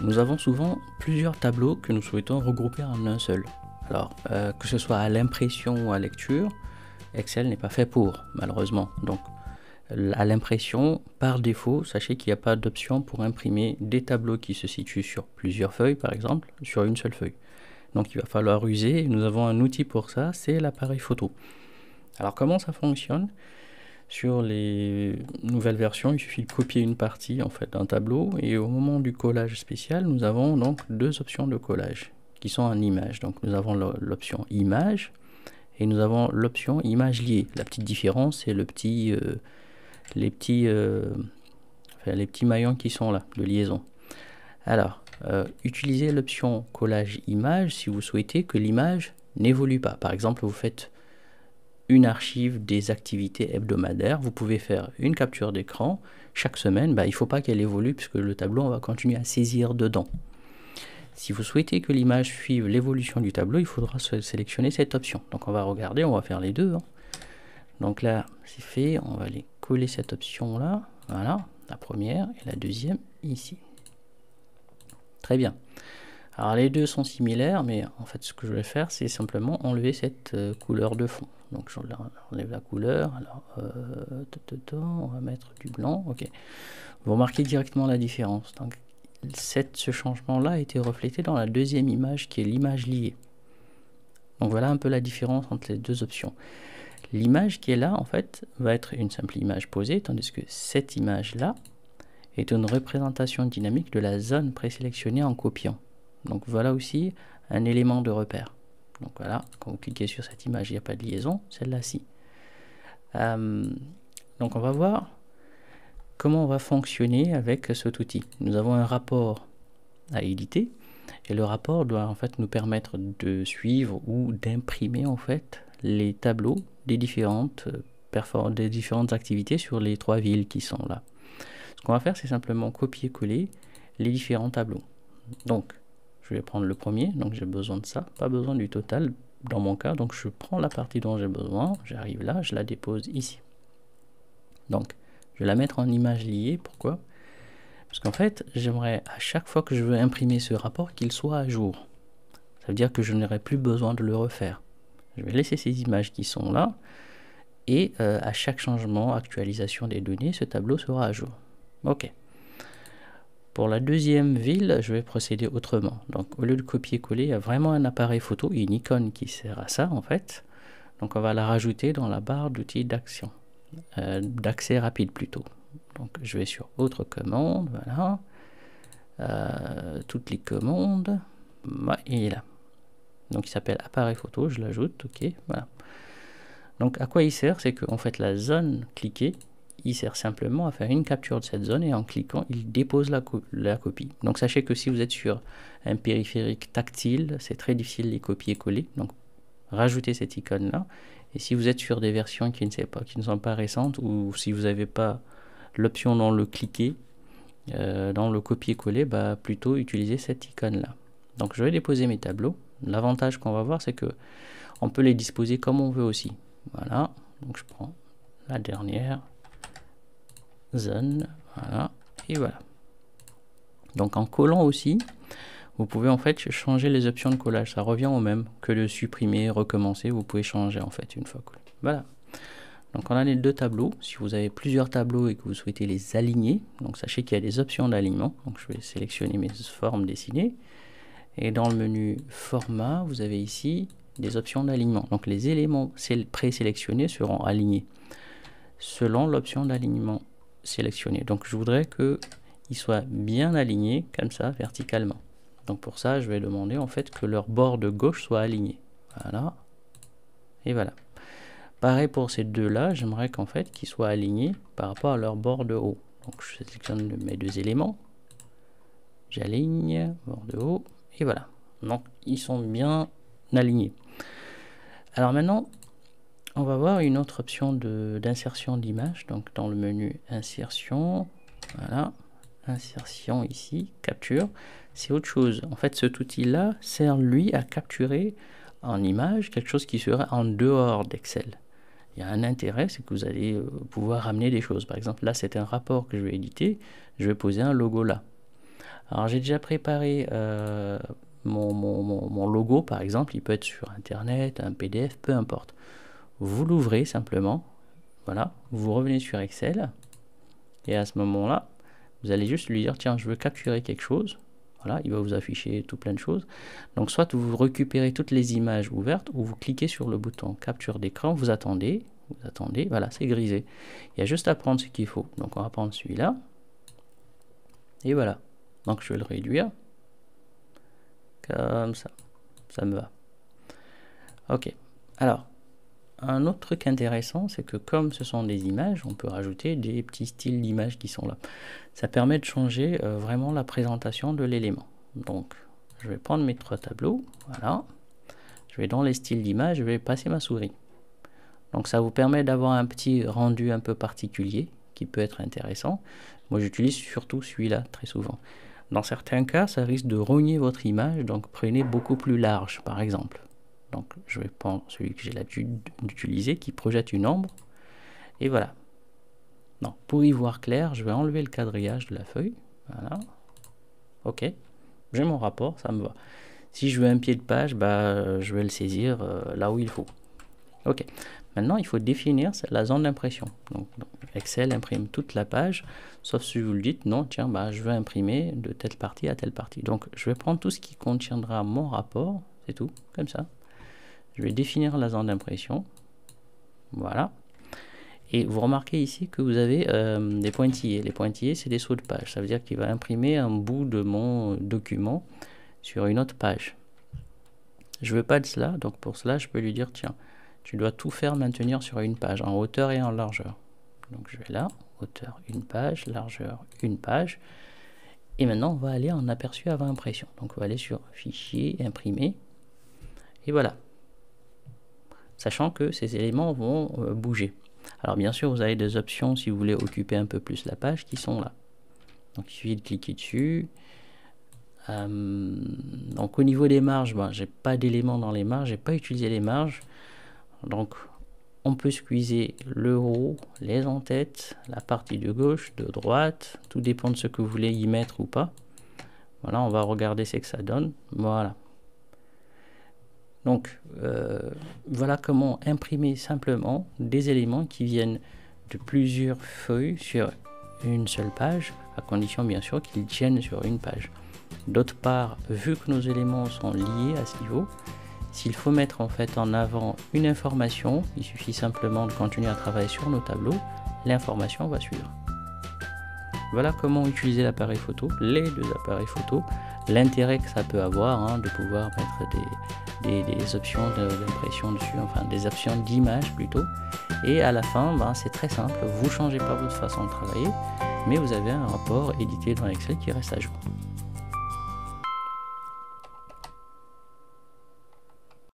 Nous avons souvent plusieurs tableaux que nous souhaitons regrouper en un seul. Alors, que ce soit à l'impression ou à lecture, Excel n'est pas fait pour, malheureusement. Donc, à l'impression, par défaut, sachez qu'il n'y a pas d'option pour imprimer des tableaux qui se situent sur plusieurs feuilles, par exemple, sur une seule feuille. Donc, il va falloir user. Nous avons un outil pour ça, c'est l'appareil photo. Alors, comment ça fonctionne ? Sur les nouvelles versions, il suffit de copier une partie en fait d'un tableau et au moment du collage spécial, nous avons donc deux options de collage qui sont en image. Donc nous avons l'option image et nous avons l'option image liée. La petite différence, c'est les petits maillons qui sont là de liaison. Alors, utilisez l'option collage image si vous souhaitez que l'image n'évolue pas. Par exemple, vous faites une archive des activités hebdomadaires, vous pouvez faire une capture d'écran chaque semaine, il ne faut pas qu'elle évolue puisque le tableau on va continuer à saisir dedans. Si vous souhaitez que l'image suive l'évolution du tableau, il faudra sélectionner cette option. Donc on va regarder, on va faire les deux. Donc là c'est fait, on va aller coller cette option là, voilà, la première et la deuxième ici. Très bien. Alors les deux sont similaires, mais en fait ce que je vais faire c'est simplement enlever cette couleur de fond. Donc j'enlève la couleur, alors on va mettre du blanc, ok. Vous remarquez directement la différence. Donc ce changement là a été reflété dans la deuxième image qui est l'image liée. Donc voilà un peu la différence entre les deux options. L'image qui est là en fait va être une simple image posée, tandis que cette image là est une représentation dynamique de la zone présélectionnée en copiant. Donc voilà aussi un élément de repère. Donc voilà, quand vous cliquez sur cette image, il n'y a pas de liaison, celle-là-ci. Donc on va voir comment on va fonctionner avec cet outil. Nous avons un rapport à éditer et le rapport doit en fait nous permettre de suivre ou d'imprimer en fait les tableaux des différentes activités sur les trois villes qui sont là. Ce qu'on va faire, c'est simplement copier-coller les différents tableaux. Donc je vais prendre le premier, donc j'ai besoin de ça, pas besoin du total dans mon cas, donc je prends la partie dont j'ai besoin, j'arrive là, je la dépose ici. Donc je vais la mettre en image liée, pourquoi? Parce qu'en fait, j'aimerais à chaque fois que je veux imprimer ce rapport qu'il soit à jour. Ça veut dire que je n'aurai plus besoin de le refaire. Je vais laisser ces images qui sont là, et à chaque changement, actualisation des données, ce tableau sera à jour. Ok. Pour la deuxième ville, je vais procéder autrement. Donc au lieu de copier-coller, il y a vraiment un appareil photo, une icône qui sert à ça en fait. Donc on va la rajouter dans la barre d'outils d'action, d'accès rapide plutôt. Donc je vais sur autre commande, voilà. Toutes les commandes, il est là. Donc il s'appelle appareil photo, je l'ajoute, ok, voilà. Donc à quoi il sert? C'est qu'en fait la zone cliquée, il sert simplement à faire une capture de cette zone et en cliquant, il dépose la copie. Donc sachez que si vous êtes sur un périphérique tactile, c'est très difficile de les copier-coller. Donc rajoutez cette icône-là. Et si vous êtes sur des versions qui ne sont pas récentes ou si vous n'avez pas l'option dans le cliquer, dans le copier-coller, plutôt utiliser cette icône-là. Donc je vais déposer mes tableaux. L'avantage qu'on va voir, c'est que on peut les disposer comme on veut aussi. Voilà. Donc je prends la dernière zone, voilà, et voilà. Donc en collant aussi, vous pouvez en fait changer les options de collage. Ça revient au même que de supprimer, recommencer. Vous pouvez changer en fait une fois collé. Voilà. Donc on a les deux tableaux. Si vous avez plusieurs tableaux et que vous souhaitez les aligner, donc sachez qu'il y a des options d'alignement. Donc je vais sélectionner mes formes dessinées. Et dans le menu format, vous avez ici des options d'alignement. Donc les éléments présélectionnés seront alignés selon l'option d'alignement sélectionnée. Donc je voudrais qu'ils soient bien alignés comme ça verticalement. Donc pour ça, je vais demander en fait que leur bord de gauche soit aligné. Voilà. Et voilà. Pareil pour ces deux-là, j'aimerais qu'en fait qu'ils soient alignés par rapport à leur bord de haut. Donc je sélectionne mes deux éléments. J'aligne, bord de haut, et voilà. Donc ils sont bien alignés. Alors maintenant, on va voir une autre option d'insertion d'image. Donc dans le menu insertion, voilà, insertion ici, capture. C'est autre chose. En fait, cet outil-là sert lui à capturer en image quelque chose qui serait en dehors d'Excel. Il y a un intérêt, c'est que vous allez pouvoir ramener des choses. Par exemple, là, c'est un rapport que je vais éditer. Je vais poser un logo là. Alors j'ai déjà préparé mon logo par exemple, il peut être sur internet, un PDF, peu importe. Vous l'ouvrez simplement, voilà, vous revenez sur Excel et à ce moment-là, vous allez juste lui dire tiens, je veux capturer quelque chose. Voilà, il va vous afficher tout plein de choses. Donc soit vous récupérez toutes les images ouvertes ou vous cliquez sur le bouton capture d'écran, vous attendez, voilà, c'est grisé. Il y a juste à prendre ce qu'il faut. Donc on va prendre celui-là. Et voilà. Donc je vais le réduire. Comme ça. Ça me va. Ok. Alors, un autre truc intéressant, c'est que comme ce sont des images, on peut rajouter des petits styles d'images qui sont là. Ça permet de changer vraiment la présentation de l'élément. Donc, je vais prendre mes 3 tableaux. Voilà. Je vais dans les styles d'images, je vais passer ma souris. Donc, ça vous permet d'avoir un petit rendu un peu particulier qui peut être intéressant. Moi, j'utilise surtout celui-là très souvent. Dans certains cas, ça risque de rogner votre image, donc prenez beaucoup plus large, par exemple. Donc je vais prendre celui que j'ai l'habitude d'utiliser, qui projette une ombre. Et voilà. Donc, pour y voir clair, je vais enlever le quadrillage de la feuille. Voilà. Ok. J'ai mon rapport, ça me va. Si je veux un pied de page, je vais le saisir là où il faut. Ok. Maintenant, il faut définir la zone d'impression. Donc, Excel imprime toute la page, sauf si vous le dites, non, tiens, je veux imprimer de telle partie à telle partie. Donc, je vais prendre tout ce qui contiendra mon rapport, c'est tout, comme ça. Je vais définir la zone d'impression. Voilà. Et vous remarquez ici que vous avez des pointillés. Les pointillés, c'est des sauts de page. Ça veut dire qu'il va imprimer un bout de mon document sur une autre page. Je ne veux pas de cela, donc pour cela, je peux lui dire, tiens, tu dois tout faire maintenir sur une page, en hauteur et en largeur. Donc je vais là, hauteur une page, largeur une page. Et maintenant, on va aller en aperçu avant impression. Donc on va aller sur Fichier, Imprimer. Et voilà. Sachant que ces éléments vont bouger. Alors bien sûr, vous avez des options si vous voulez occuper un peu plus la page qui sont là. Donc il suffit de cliquer dessus. Donc au niveau des marges, j'ai pas d'éléments dans les marges, j'ai pas utilisé les marges. Donc on peut squeezer le haut, les en-têtes, la partie de gauche, de droite, tout dépend de ce que vous voulez y mettre ou pas. Voilà, on va regarder ce que ça donne. Voilà. Donc, voilà comment imprimer simplement des éléments qui viennent de plusieurs feuilles sur une seule page, à condition bien sûr qu'ils tiennent sur une page. D'autre part, vu que nos éléments sont liés à ce niveau, s'il faut mettre en fait en avant une information, il suffit simplement de continuer à travailler sur nos tableaux, l'information va suivre. Voilà comment utiliser l'appareil photo, les deux appareils photo, l'intérêt que ça peut avoir de pouvoir mettre des options d'impression dessus, enfin des options d'image plutôt. Et à la fin, c'est très simple, vous ne changez pas votre façon de travailler, mais vous avez un rapport édité dans Excel qui reste à jour.